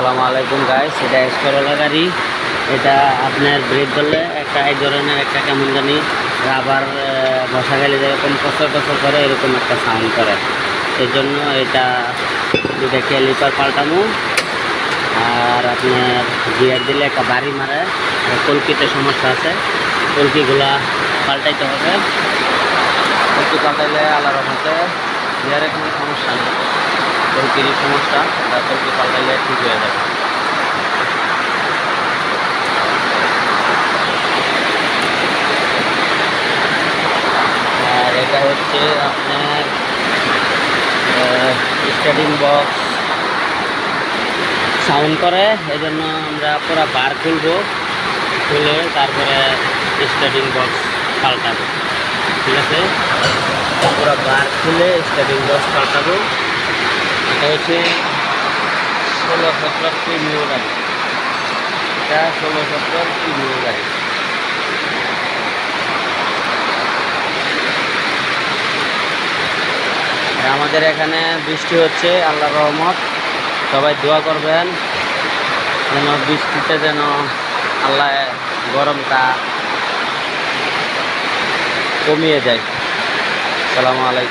আসসালামু আলাইকুম গাইস, এটা এসকরোলা গাড়ি। এটা আপনার ব্রেক ধরলে একটা এই ধরনের একটা কেমন জানি রাবার বসা গেলে যেরকম কচর কচর করে এরকম একটা সাউন্ড করে। সেই জন্য এটা দুটা ক্যালিপার পাল্টানো আর আপনার গিয়ার দিলে একটা বাড়ি মারে। কলকিতে সমস্যা আছে, কলকিগুলা পাল্টাইতে হবে। কলকি পাল্টাইলে আল্লাহর রহমতে গিয়ারে কোনো সমস্যা নেই, কলকিরই সমস্যা, কলকি পাল্টাইলে ঠিক হয়ে যাবে। আর এটা হচ্ছে আপনার স্টার্টিং বক্স সাউন্ড করে, এই জন্য আমরা পুরো বার খুলবো, খুলে তারপরে স্টার্টিং বক্স পাল্টাবো। ঠিক আছে, পুরো বার খুলে স্টার্টিং বক্স পাল্টাবো। এটা হচ্ছে 16-17 প্রিমিয়াম গাড়ি, এটা 16-17 প্রিমিয়াম গাড়ি। আমাদের এখানে বৃষ্টি হচ্ছে, আল্লাহর রহমত। সবাই দোয়া করবেন যেন বৃষ্টিতে যেন আল্লাহ গরমটা কমিয়ে যায়। আসসালামু আলাইকুম।